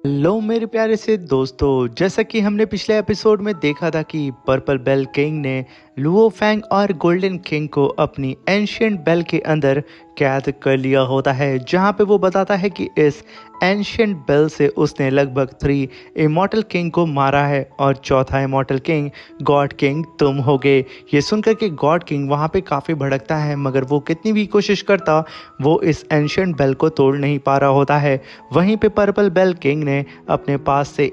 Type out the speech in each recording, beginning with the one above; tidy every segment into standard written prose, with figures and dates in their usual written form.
लो मेरे प्यारे से दोस्तों, जैसा कि हमने पिछले एपिसोड में देखा था कि पर्पल बेल किंग ने लुओ फैंग और गोल्डन किंग को अपनी एंशियंट बेल के अंदर कैद कर लिया होता है, जहां पे वो बताता है कि इस एंशियंट बेल से उसने लगभग 3 इमॉर्टल किंग को मारा है और चौथा इमॉर्टल किंग गॉड किंग तुम होगे। ये सुनकर के गॉड किंग वहां पे काफ़ी भड़कता है, मगर वो कितनी भी कोशिश करता वो इस एंशियंट बेल को तोड़ नहीं पा रहा होता है। वहीं पे पर्पल बेल किंग ने अपने पास से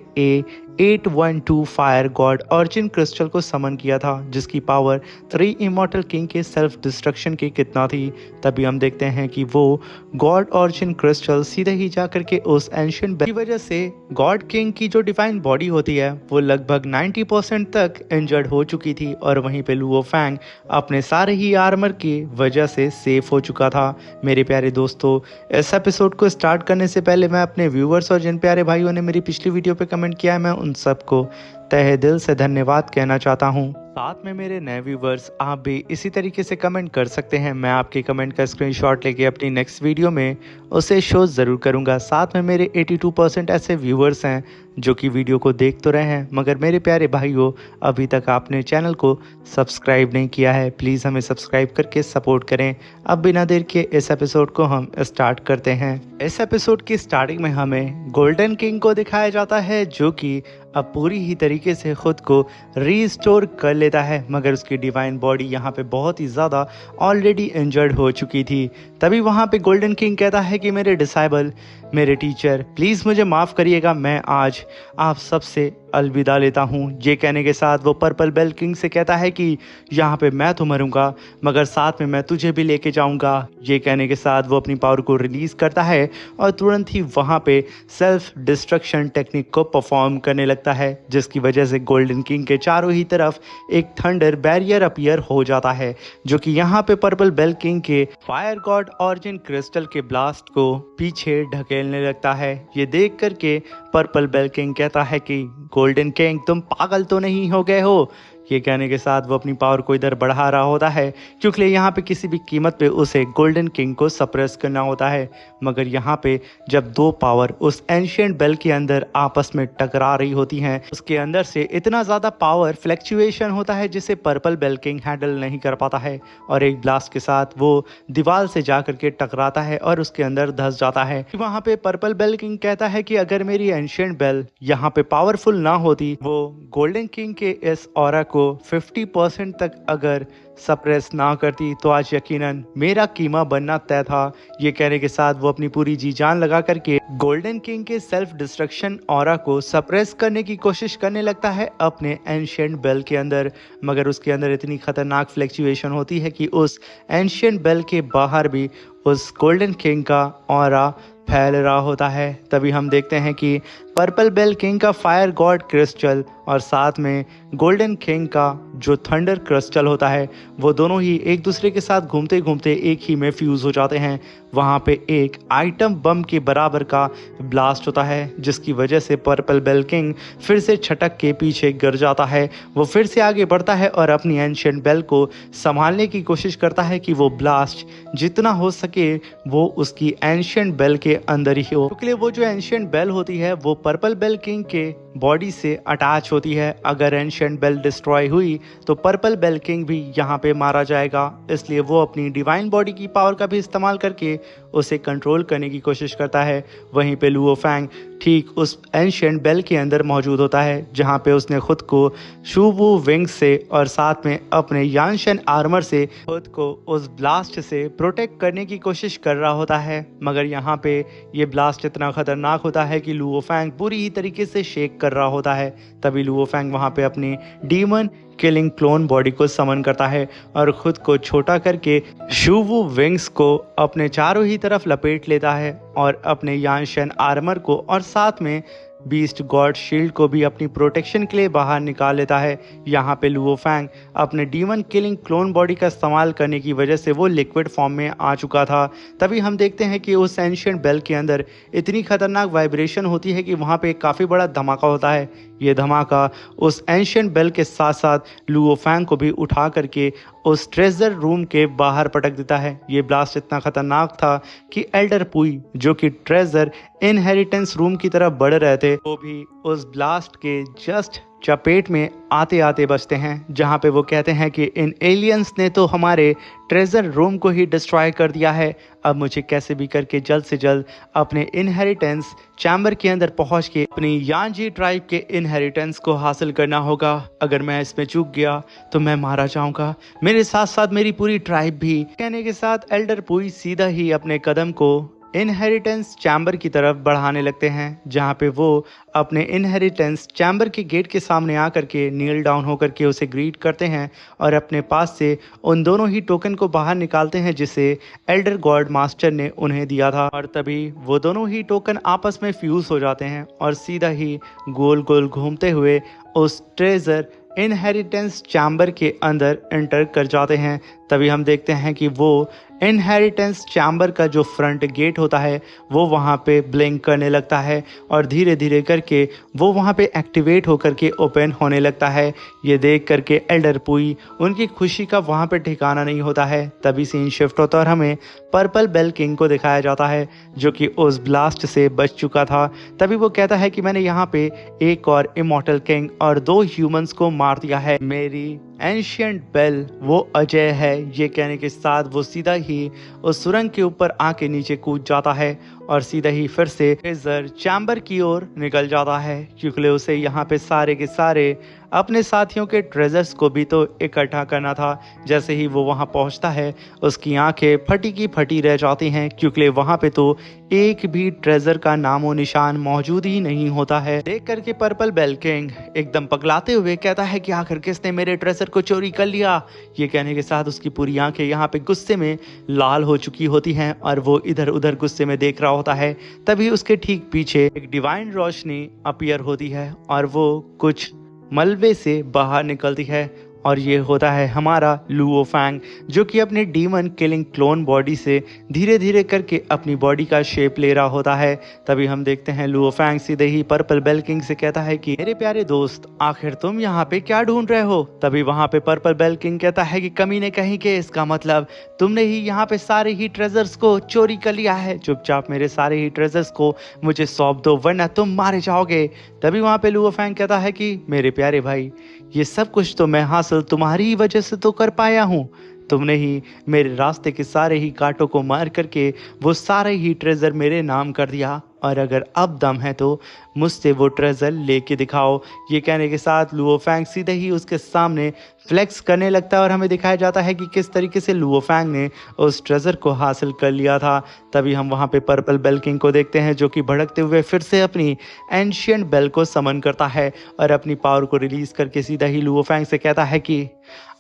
812 फायर गॉड ऑर्जिन क्रिस्टल को समन किया था, जिसकी पावर 3 इमॉर्टल किंग के सेल्फ डिस्ट्रक्शन की कितना थी। तभी हम देखते हैं कि वो गॉड ऑर्जिन क्रिस्टल सीधे ही जाकर के उस एंशियंट की वजह से गॉड किंग की जो डिवाइन बॉडी होती है वो लगभग 90% तक इंजर्ड हो चुकी थी, और वहीं पे लुओ फैंग अपने सारे ही आर्मर की वजह से सेफ हो चुका था। मेरे प्यारे दोस्तों, इस एपिसोड को स्टार्ट करने से पहले मैं अपने व्यूवर्स और जिन प्यारे भाइयों ने मेरी पिछली वीडियो पे कमेंट किया है, मैं उन सबको तहे दिल से धन्यवाद कहना चाहता हूँ। साथ में मेरे नए व्यूवर्स, आप भी इसी तरीके से कमेंट कर सकते हैं। मैं आपके कमेंट का स्क्रीनशॉट लेके अपनी नेक्स्ट वीडियो में उसे शो ज़रूर करूँगा। साथ में मेरे 82% ऐसे व्यूवर्स हैं जो कि वीडियो को देख तो रहे हैं, मगर मेरे प्यारे भाइयों, अभी तक आपने चैनल को सब्सक्राइब नहीं किया है। प्लीज़ हमें सब्सक्राइब करके सपोर्ट करें। अब बिना देर के इस एपिसोड को हम स्टार्ट करते हैं। इस एपिसोड की स्टार्टिंग में हमें गोल्डन किंग को दिखाया जाता है, जो कि अब पूरी ही तरीके से खुद को रीस्टोर कर लेता है, मगर उसकी डिवाइन बॉडी यहाँ पे बहुत ही ज़्यादा ऑलरेडी इंजर्ड हो चुकी थी। तभी वहाँ पे गोल्डन किंग कहता है कि मेरे डिसाइबल, मेरे टीचर, प्लीज़ मुझे माफ़ करिएगा, मैं आज आप सबसे अलविदा लेता हूँ। ये कहने के साथ वो पर्पल बेल किंग से कहता है कि यहाँ पे मैं तो मरूंगा, मगर साथ में मैं तुझे भी लेके जाऊंगा। ये कहने के साथ वो अपनी पावर को रिलीज़ करता है और तुरंत ही वहाँ पे सेल्फ डिस्ट्रक्शन टेक्निक को परफॉर्म करने लगता है, जिसकी वजह से गोल्डन किंग के चारों ही तरफ एक थंडर बैरियर अपीयर हो जाता है, जो कि यहाँ पे पर्पल बेल किंग के फायर गॉड ऑर्जिन क्रिस्टल के ब्लास्ट को पीछे ढकेलने लगता है। ये देख करके पर्पल बेल किंग कहता है कि गोल्डन किंग, तुम पागल तो नहीं हो गए हो। ये कहने के साथ वो अपनी पावर को इधर बढ़ा रहा होता है, क्योंकि यहाँ पे किसी भी कीमत पे उसे गोल्डन किंग को सप्रेस करना होता है। मगर यहाँ पे जब दो पावर उस एंशियंट बेल के अंदर आपस में टकरा रही होती हैं, उसके अंदर से इतना ज़्यादा पावर फ्लैक्चुएशन होता है जिसे पर्पल बेल किंग हैंडल नहीं कर पाता है, और एक ब्लास्ट के साथ वो दीवार से जा करके टकराता है और उसके अंदर धंस जाता है। वहाँ पे पर्पल बेल किंग कहता है कि अगर मेरी एंशियंट बेल यहाँ पे पावरफुल ना होती, वो गोल्डन किंग के इस ऑरा को 50% तक अगर सप्रेस ना करती, तो आज यकीनन मेरा कीमा बनना तय था। ये कहने के साथ वो अपनी पूरी जी जान लगा करके गोल्डन किंग के सेल्फ डिस्ट्रक्शन ऑरा को सप्रेस करने की कोशिश करने लगता है अपने एंशियंट बेल के अंदर, मगर उसके अंदर इतनी खतरनाक फ्लैक्चुएशन होती है कि उस एंशियंट बेल के बाहर भी उस गोल्डन किंग का ऑरा फैल रहा होता है। तभी हम देखते हैं कि पर्पल बेल किंग का फायर गॉड क्रिस्टल और साथ में गोल्डन किंग का जो थंडर क्रिस्टल होता है, वो दोनों ही एक दूसरे के साथ घूमते घूमते एक ही में फ्यूज़ हो जाते हैं। वहाँ पे एक आइटम बम के बराबर का ब्लास्ट होता है, जिसकी वजह से पर्पल बेल किंग फिर से छटक के पीछे गिर जाता है। वो फिर से आगे बढ़ता है और अपनी एंशियंट बेल को संभालने की कोशिश करता है कि वो ब्लास्ट जितना हो सके वो उसकी एंशियंट बेल के अंदर ही हो, क्योंकि वो जो एंशियंट बेल होती है वो पर्पल बेल किंग के बॉडी से अटैच होती है। अगर एंशियंट बेल डिस्ट्रॉय हुई तो पर्पल बेल किंग भी यहाँ पे मारा जाएगा, इसलिए वो अपनी डिवाइन बॉडी की पावर का भी इस्तेमाल करके उसे कंट्रोल करने की कोशिश करता है। वहीं पे लुओ फैंग ठीक उस एंशियंट बेल के अंदर मौजूद होता है, जहाँ पे उसने खुद को शूवू विंग्स से और साथ में अपने यानशन आर्मर से खुद को उस ब्लास्ट से प्रोटेक्ट करने की कोशिश कर रहा होता है। मगर यहाँ पे ये ब्लास्ट इतना खतरनाक होता है कि लुओ फैंग पूरी ही तरीके से शेक कर रहा होता है। तभी लुओ फैंग वहाँ पे अपनी डीमन किलिंग क्लोन बॉडी को समन करता है और खुद को छोटा करके शूवू विंग्स को अपने चारों ही तरफ लपेट लेता है और अपने यानशन आर्मर को और साथ में बीस्ट गॉड शील्ड को भी अपनी प्रोटेक्शन के लिए बाहर निकाल लेता है। यहाँ पे लुओ फैंग अपने डीमन किलिंग क्लोन बॉडी का इस्तेमाल करने की वजह से वो लिक्विड फॉर्म में आ चुका था। तभी हम देखते हैं कि उस एंशियंट बेल के अंदर इतनी खतरनाक वाइब्रेशन होती है कि वहाँ पे काफ़ी बड़ा धमाका होता है। ये धमाका उस एंशियंट बेल के साथ साथ लुओ फैंग को भी उठा करके उस ट्रेजर रूम के बाहर पटक देता है। ये ब्लास्ट इतना खतरनाक था कि एल्डर पुई जो कि ट्रेजर इनहेरिटेंस रूम की तरफ बढ़ रहे थे, वो भी उस ब्लास्ट के जस्ट चपेट में आते आते बचते हैं, जहां पे वो कहते हैं कि इन एलियंस ने तो हमारे ट्रेजर रूम को ही डिस्ट्रॉय कर दिया है। अब मुझे कैसे भी करके जल्द से जल्द अपने इनहेरिटेंस चैम्बर के अंदर पहुंच के अपनी यांजी ट्राइब के इनहेरिटेंस को हासिल करना होगा। अगर मैं इसमें चूक गया तो मैं मारा जाऊंगा, मेरे साथ साथ मेरी पूरी ट्राइब भी। कहने के साथ एल्डर पुई सीधा ही अपने कदम को इनहेरिटेंस चैम्बर की तरफ बढ़ाने लगते हैं, जहां पे वो अपने इनहेरिटेंस चैम्बर के गेट के सामने आकर के नील डाउन होकर के उसे ग्रीट करते हैं और अपने पास से उन दोनों ही टोकन को बाहर निकालते हैं जिसे एल्डर गॉड मास्टर ने उन्हें दिया था। और तभी वो दोनों ही टोकन आपस में फ्यूज हो जाते हैं और सीधा ही गोल गोल घूमते हुए उस ट्रेजर इनहेरिटेंस चैम्बर के अंदर एंटर कर जाते हैं। तभी हम देखते हैं कि वो इनहेरिटेंस चैम्बर का जो फ्रंट गेट होता है वो वहाँ पे ब्लिंक करने लगता है और धीरे धीरे करके वो वहाँ पे एक्टिवेट होकर के ओपन होने लगता है। ये देख करके एल्डर पुई उनकी खुशी का वहाँ पे ठिकाना नहीं होता है। तभी सीन शिफ्ट होता है और हमें पर्पल बेल किंग को दिखाया जाता है जो कि उस ब्लास्ट से बच चुका था। तभी वो कहता है कि मैंने यहाँ पे एक और इमॉर्टल किंग और 2 ह्यूमंस को मार दिया है, मेरी एंशिएंट बेल वो अजय है। ये कहने के साथ वो सीधा ही उस सुरंग के ऊपर आके नीचे कूद जाता है और सीधा ही फिर से ट्रेजर चैम्बर की ओर निकल जाता है, क्योंकि उसे यहाँ पे सारे के सारे अपने साथियों के ट्रेजर्स को भी तो इकट्ठा करना था। जैसे ही वो वहाँ पहुँचता है उसकी आंखें फटी की फटी रह जाती हैं, क्योंकि वहाँ पे तो एक भी ट्रेजर का नामो निशान मौजूद ही नहीं होता है। देख करके पर्पल बेल किंग एकदम पगलाते हुए कहता है कि आखिर किसने मेरे ट्रेजर को चोरी कर लिया। ये कहने के साथ उसकी पूरी आंखें यहाँ पे गुस्से में लाल हो चुकी होती हैं और वो इधर उधर गुस्से में देख रहा होता है। तभी उसके ठीक पीछे एक डिवाइन रोशनी अपीयर होती है और वो कुछ मलबे से बाहर निकलती है और ये होता है हमारा लुओ फैंग, जो कि अपने डीमन किलिंग क्लोन बॉडी से धीरे धीरे करके अपनी बॉडी का शेप ले रहा होता है। तभी हम देखते हैं लुओ फैंग सीधे ही पर्पल बेल किंग से कहता है कि मेरे प्यारे दोस्त, आखिर तुम यहाँ पे क्या ढूंढ रहे हो। तभी वहाँ पे पर्पल बेल किंग कहता है कि कमी ने कहीं के, इसका मतलब तुमने ही यहाँ पे सारे ही ट्रेजर्स को चोरी कर लिया है। चुपचाप मेरे सारे ही ट्रेजर्स को मुझे सौंप दो वरना तुम मारे जाओगे। तभी वहाँ पे लुओ फैंग कहता है कि मेरे प्यारे भाई, ये सब कुछ तो मैं हासिल तुम्हारी ही वजह से तो कर पाया हूँ। तुमने ही मेरे रास्ते के सारे ही कांटों को मार करके वो सारे ही ट्रेजर मेरे नाम कर दिया, और अगर अब दम है तो मुझसे वो ट्रेजर लेके दिखाओ। ये कहने के साथ लुओ फैंग सीधे ही उसके सामने फ्लेक्स करने लगता है और हमें दिखाया जाता है कि किस तरीके से लुओ फैंग ने उस ट्रेजर को हासिल कर लिया था। तभी हम वहाँ पे पर्पल बेल किंग को देखते हैं जो कि भड़कते हुए फिर से अपनी एंशिएंट बेल को समन करता है और अपनी पावर को रिलीज करके सीधा ही लुओ फैंग से कहता है कि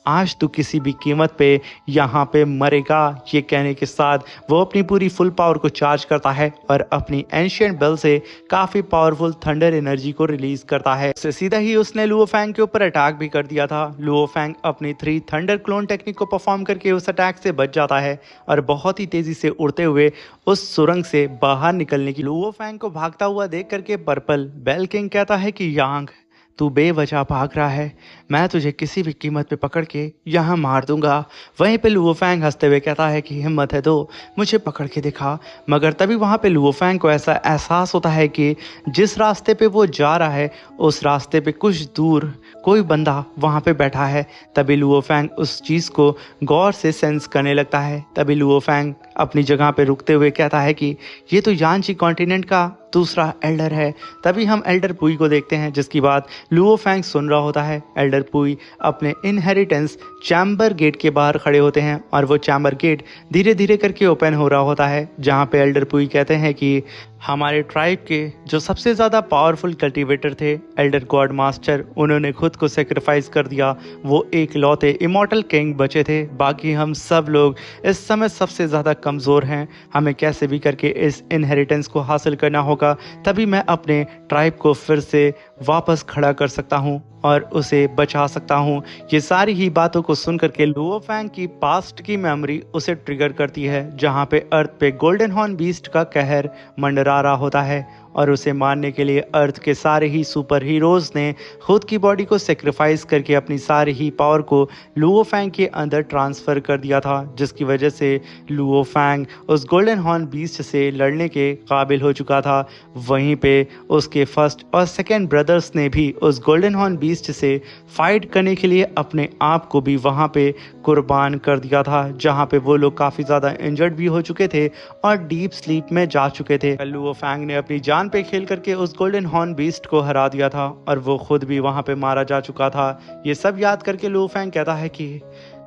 आज तू किसी भी कीमत पे यहाँ पे मरेगा। ये कहने के साथ वो अपनी पूरी फुल पावर को चार्ज करता है और अपनी एंशिएंट बेल से काफ़ी पावरफुल थंडर एनर्जी को रिलीज करता है। उससे सीधा ही उसने लुओ फैंग के ऊपर अटैक भी कर दिया था। लुओ फैंग अपनी 3 थंडर क्लोन टेक्निक को परफॉर्म करके उस अटैक से बच जाता है और बहुत ही तेजी से उड़ते हुए उस सुरंग से बाहर निकलने की लुओ फैंग को भागता हुआ देख करके पर्पल बेल किंग कहता है कि यांग, तू बेवजह भाग रहा है, मैं तुझे किसी भी कीमत पे पकड़ के यहाँ मार दूंगा। वहीं पे लुओ फैंग हंसते हुए कहता है कि हिम्मत है तो मुझे पकड़ के दिखा। मगर तभी वहाँ पे लुओ फैंग को ऐसा एहसास होता है कि जिस रास्ते पे वो जा रहा है उस रास्ते पे कुछ दूर कोई बंदा वहाँ पे बैठा है। तभी लुओ फैंग उस चीज़ को गौर से सेंस करने लगता है। तभी लुओ फैंग अपनी जगह पे रुकते हुए कहता है कि ये तो यांची कॉन्टिनेंट का दूसरा एल्डर है। तभी हम एल्डर पुई को देखते हैं जिसकी बात लुओ फैंग सुन रहा होता है। एल्डर पुई अपने इनहेरिटेंस चैम्बर गेट के बाहर खड़े होते हैं और वो चैम्बर गेट धीरे धीरे करके ओपन हो रहा होता है, जहाँ पे एल्डर पुई कहते हैं कि हमारे ट्राइब के जो सबसे ज़्यादा पावरफुल कल्टीवेटर थे एल्डर गॉड मास्टर, उन्होंने खुद को सेक्रीफाइस कर दिया। वो एक लौते इमॉर्टल किंग बचे थे, बाकी हम सब लोग इस समय सबसे ज़्यादा कमज़ोर हैं। हमें कैसे भी करके इस इनहेरिटेंस को हासिल करना होगा, तभी मैं अपने ट्राइब को फिर से वापस खड़ा कर सकता हूँ और उसे बचा सकता हूँ। ये सारी ही बातों को सुन करके लुओ फैंग की पास्ट की मेमोरी उसे ट्रिगर करती है, जहाँ पे अर्थ पे गोल्डन हॉर्न बीस्ट का कहर मंडरा रहा होता है और उसे मारने के लिए अर्थ के सारे ही सुपर हीरोज ने खुद की बॉडी को सेक्रीफाइस करके अपनी सारी ही पावर को लुओ फैंग के अंदर ट्रांसफ़र कर दिया था, जिसकी वजह से लुओ फैंग उस गोल्डन हॉर्न बीस्ट से लड़ने के काबिल हो चुका था। वहीं पे उसके फर्स्ट और सेकेंड ब्रदर्स ने भी उस गोल्डन हॉर्न बीस्ट से फाइट करने के लिए अपने आप को भी वहाँ पे कुर्बान कर दिया था, जहाँ पे वो लोग काफ़ी ज़्यादा इंजर्ड भी हो चुके थे और डीप स्लीप में जा चुके थे। लुओ फैंग ने अपनी जान पे खेल करके उस गोल्डन हॉर्न बीस्ट को हरा दिया था और वो खुद भी वहाँ पे मारा जा चुका था। ये सब याद करके लुओ फैंग कहता है कि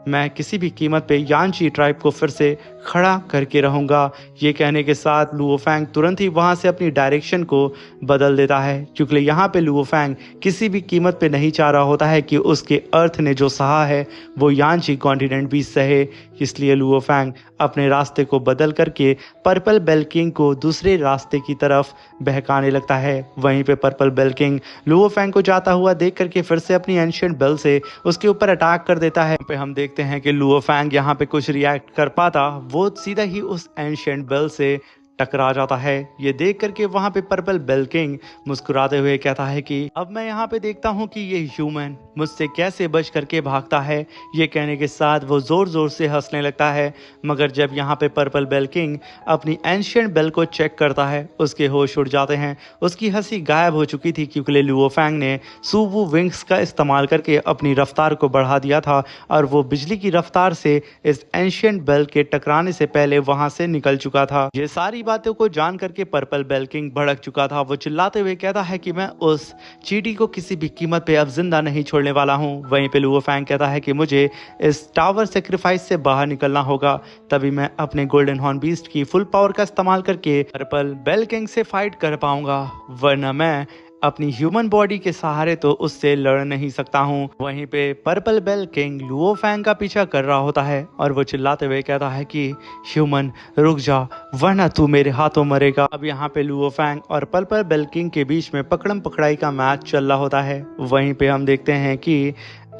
मैं किसी भी कीमत पे यानची ट्राइब को फिर से खड़ा करके रहूँगा। ये कहने के साथ लुओ फैंग तुरंत ही वहाँ से अपनी डायरेक्शन को बदल देता है, क्योंकि यहाँ पे लुओ फैंग किसी भी कीमत पे नहीं चाह रहा होता है कि उसके अर्थ ने जो सहा है वो यानची कॉन्टिनेंट भी सहे। इसलिए लुओ फैंग अपने रास्ते को बदल करके पर्पल बेल किंग को दूसरे रास्ते की तरफ बहकाने लगता है। वहीं पे purple bell king Luo Fang को जाता हुआ देख करके फिर से अपनी एंशिएंट बेल से उसके ऊपर अटैक कर देता है। पे हम देखते हैं कि लुओ फैंग यहाँ पे कुछ रिएक्ट कर पाता, वो सीधा ही उस एंशिएंट बेल से टकरा जाता है। ये देख करके वहाँ पे पर्पल बेल किंग मुस्कुराते हुए कहता है कि अब मैं यहाँ पे देखता हूँ कि ये ह्यूमन मुझसे कैसे बच करके भागता है। ये कहने के साथ वो जोर जोर से हंसने लगता है, मगर जब यहाँ पे पर्पल बेल किंग अपनी एंशिएंट बेल को चेक करता है उसके होश उड़ जाते हैं। उसकी हंसी गायब हो चुकी थी, क्योंकि लुओ फैंग ने सुवू विंग्स का इस्तेमाल करके अपनी रफ्तार को बढ़ा दिया था और वो बिजली की रफ्तार से इस एंशिएंट बेल के टकराने से पहले वहाँ से निकल चुका था। ये सारी बातों को जान करके पर्पल बेल किंग भड़क चुका था। वो चिल्लाते हुए कहता है कि मैं उस चींटी को किसी भी कीमत पे अब जिंदा नहीं छोड़ने वाला हूँ। वहीं पे लुओ फैंग कहता है कि मुझे इस टावर सेक्रीफाइस से बाहर निकलना होगा, तभी मैं अपने गोल्डन हॉर्न बीस्ट की फुल पावर का इस्तेमाल करके पर्पल बेल किंग से फाइट कर पाऊंगा, वरना मैं अपनी ह्यूमन बॉडी के सहारे तो उससे लड़ नहीं सकता हूँ। वहीं पे purple bell king Luo Fang का पीछा कर रहा होता है और वो चिल्लाते हुए कहता है कि ह्यूमन रुक जा, वरना तू मेरे हाथों मरेगा। अब यहाँ पे लुओ फैंग और पर्पल बेल किंग के बीच में पकड़म पकड़ाई का मैच चल रहा होता है। वहीं पे हम देखते हैं कि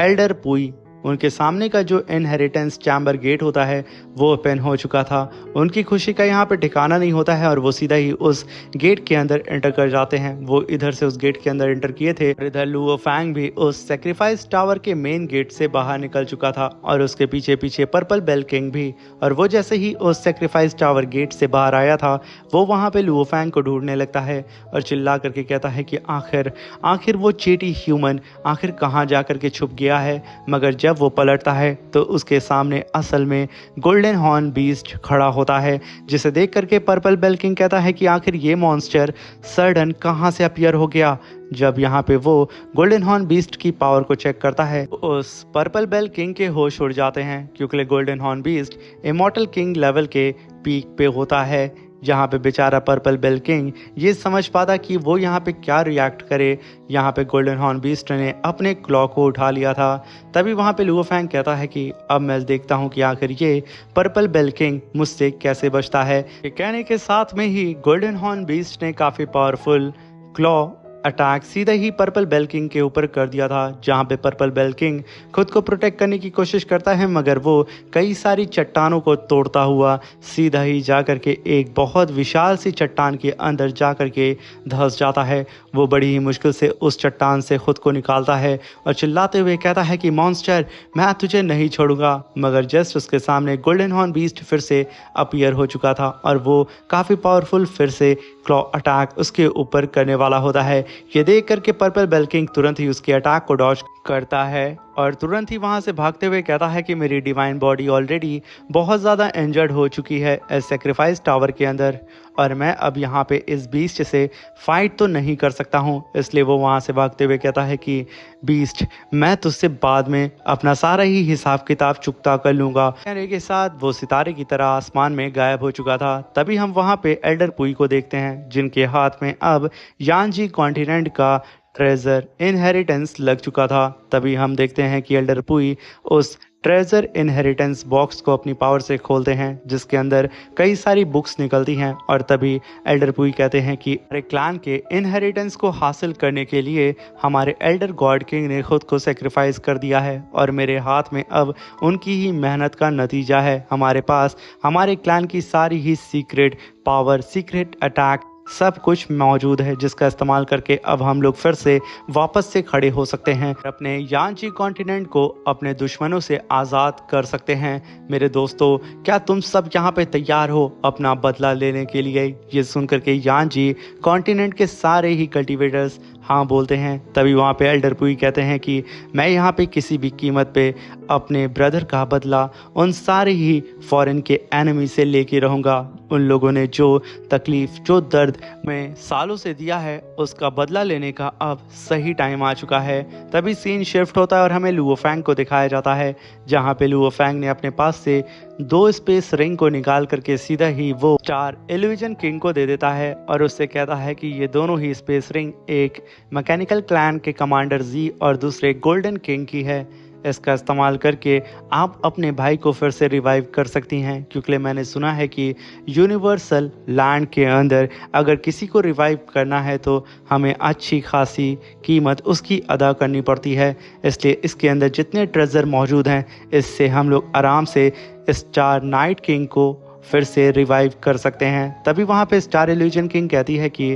एल्डर पुई, उनके सामने का जो इनहेरिटेंस चैम्बर गेट होता है वो ओपन हो चुका था। उनकी खुशी का यहाँ पे ठिकाना नहीं होता है और वो सीधा ही उस गेट के अंदर एंटर कर जाते हैं। वो इधर से उस गेट के अंदर एंटर किए थे और इधर लुओ फैंग भी उस सेक्रीफाइस टावर के मेन गेट से बाहर निकल चुका था और उसके पीछे पीछे पर्पल बेल किंग भी। और वो जैसे ही उस सेक्रीफाइस टावर गेट से बाहर आया था वो वहाँ पे लुओ फैंग को ढूंढने लगता है और चिल्ला करके कहता है कि आखिर वो चीटी ह्यूमन आखिर कहाँ जा करके छुप गया है। मगर जब वो पलटता है तो उसके सामने असल में गोल्डन हॉर्न बीस्ट खड़ा होता है, जिसे देख करके पर्पल बेल किंग कहता है कि आखिर ये मॉन्स्टर सडन कहाँ से अपीयर हो गया। जब यहाँ पे वो गोल्डन हॉर्न बीस्ट की पावर को चेक करता है उस पर्पल बेल किंग के होश उड़ जाते हैं, क्योंकि golden horn beast immortal king level के पीक पे होता है। जहाँ पे बेचारा पर्पल बेल किंग ये समझ पाता कि वो यहाँ पे क्या रिएक्ट करे। यहाँ पे गोल्डन हॉर्न बीस्ट ने अपने क्लॉ को उठा लिया था। तभी वहाँ पे लुओ फैंग कहता है कि अब मैं देखता हूँ कि आखिर ये पर्पल बेल किंग मुझसे कैसे बचता है। ये कहने के साथ में ही गोल्डन हॉर्न बीस्ट ने काफ़ी पावरफुल क्लॉ अटैक सीधा ही पर्पल बेल किंग के ऊपर कर दिया था, जहां पे पर्पल बेल किंग खुद को प्रोटेक्ट करने की कोशिश करता है, मगर वो कई सारी चट्टानों को तोड़ता हुआ सीधा ही जा करके एक बहुत विशाल सी चट्टान के अंदर जा करके धंस जाता है। वो बड़ी ही मुश्किल से उस चट्टान से खुद को निकालता है और चिल्लाते हुए कहता है कि मॉन्स्टर मैं तुझे नहीं छोड़ूंगा। मगर जस्ट उसके सामने गोल्डन हॉर्न बीस्ट फिर से अपीयर हो चुका था और वो काफ़ी पावरफुल फिर से क्लॉ अटैक उसके ऊपर करने वाला होता है। ये देख करके पर्पल बेल किंग तुरंत ही उसके अटैक को डॉज करता है और तुरंत ही वहां से भागते हुए कहता है कि मेरी डिवाइन बॉडी ऑलरेडी बहुत ज़्यादा इंजर्ड हो चुकी है इस सेक्रीफाइस टावर के अंदर और मैं अब यहाँ पे इस बीस्ट से फाइट तो नहीं कर सकता हूँ। इसलिए वो वहाँ से भागते हुए कहता है कि बीस्ट मैं तुझसे बाद में अपना सारा ही हिसाब किताब चुकता कर लूँगा। कहने के साथ वो सितारे की तरह आसमान में गायब हो चुका था। तभी हम वहाँ पे एल्डर पुई को देखते हैं, जिनके हाथ में अब यानजी कॉन्टिनेंट का ट्रेजर इनहेरिटेंस लग चुका था। तभी हम देखते हैं कि एल्डर पुई उस ट्रेजर इनहेरिटेंस बॉक्स को अपनी पावर से खोलते हैं, जिसके अंदर कई सारी बुक्स निकलती हैं और तभी एल्डर पुई कहते हैं कि हमारे क्लैन के इनहेरिटेंस को हासिल करने के लिए हमारे एल्डर गॉड किंग ने खुद को सेक्रीफाइस कर दिया है और मेरे हाथ में अब उनकी ही मेहनत का नतीजा है। हमारे पास हमारे क्लैन की सारी ही सीक्रेट पावर, सीक्रेट अटैक सब कुछ मौजूद है जिसका इस्तेमाल करके अब हम लोग फिर से वापस से खड़े हो सकते हैं, अपने यांची कॉन्टिनेंट को अपने दुश्मनों से आज़ाद कर सकते हैं। मेरे दोस्तों, क्या तुम सब यहाँ पे तैयार हो अपना बदला लेने के लिए? ये सुन करके यांची कॉन्टिनेंट के सारे ही कल्टीवेटर्स हाँ बोलते हैं। तभी वहाँ पे एल्डर पुई कहते हैं कि मैं यहाँ पे किसी भी कीमत पे अपने ब्रदर का बदला उन सारे ही फॉरेन के एनिमी से लेके रहूँगा। उन लोगों ने जो तकलीफ़, जो दर्द में सालों से दिया है, उसका बदला लेने का अब सही टाइम आ चुका है। तभी सीन शिफ्ट होता है और हमें लुओ फैंग को दिखाया जाता है, जहाँ पे लुओ फैंग ने अपने पास से 2 स्पेस रिंग को निकाल करके सीधा ही वो स्टार इल्यूजन किंग को दे देता है और उससे कहता है कि ये दोनों ही स्पेस रिंग एक मैकेनिकल क्लैन के कमांडर जी और दूसरे गोल्डन किंग की है। इसका इस्तेमाल करके आप अपने भाई को फिर से रिवाइव कर सकती हैं, क्योंकि मैंने सुना है कि यूनिवर्सल लैंड के अंदर अगर किसी को रिवाइव करना है तो हमें अच्छी खासी कीमत उसकी अदा करनी पड़ती है। इसलिए इसके अंदर जितने ट्रेजर मौजूद हैं, इससे हम लोग आराम से स्टार नाइट किंग को फिर से रिवाइव कर सकते हैं। तभी वहाँ पे स्टार इल्यूजन किंग कहती है कि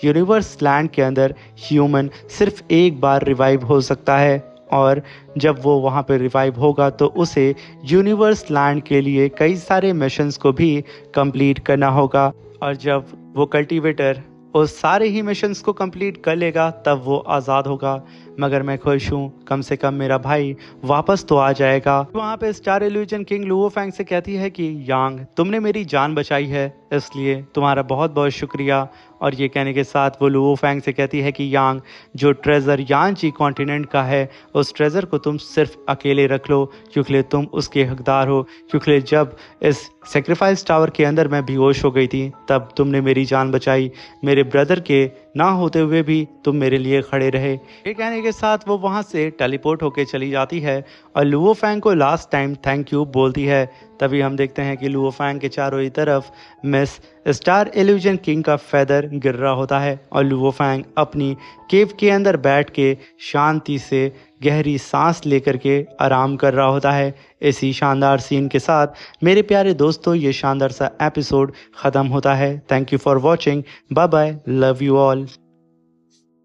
यूनिवर्स लैंड के अंदर ह्यूमन सिर्फ एक बार रिवाइव हो सकता है, और जब वो वहाँ पे रिवाइव होगा तो उसे यूनिवर्स लैंड के लिए कई सारे मिशंस को भी कंप्लीट करना होगा। और जब वो कल्टीवेटर उस सारे ही मिशंस को कंप्लीट कर लेगा तब वो आज़ाद होगा। मगर मैं खुश हूँ, कम से कम मेरा भाई वापस तो आ जाएगा। वहाँ पे star illusion king Luo Fang से कहती है कि यांग, तुमने मेरी जान बचाई है, इसलिए तुम्हारा बहुत बहुत शुक्रिया। और ये कहने के साथ वो लुओ फैंग से कहती है कि यांग, जो ट्रेजर यांची कॉन्टिनेंट का है, उस ट्रेजर को तुम सिर्फ अकेले रख लो, क्योंकि तुम उसके हकदार हो। क्योंकि जब इस सेक्रीफाइस टावर के अंदर मैं बेहोश हो गई थी तब तुमने मेरी जान बचाई, मेरे ब्रदर के ना होते हुए भी तुम मेरे लिए खड़े रहे। ये कहने के साथ वो वहाँ से टेलीपोर्ट होके चली जाती है और लुओ फैंग को लास्ट टाइम थैंक यू बोलती है। तभी हम देखते हैं कि लुओ फैंग के चारों ही तरफ मिस स्टार इल्यूजन किंग का फेदर गिर रहा होता है और लुओ फैंग अपनी केव के अंदर बैठ के शांति से गहरी सांस लेकर के आराम कर रहा होता है। इसी शानदार सीन के साथ मेरे प्यारे दोस्तों, ये शानदार सा एपिसोड ख़त्म होता है। Thank you for watching. Bye bye, love you all.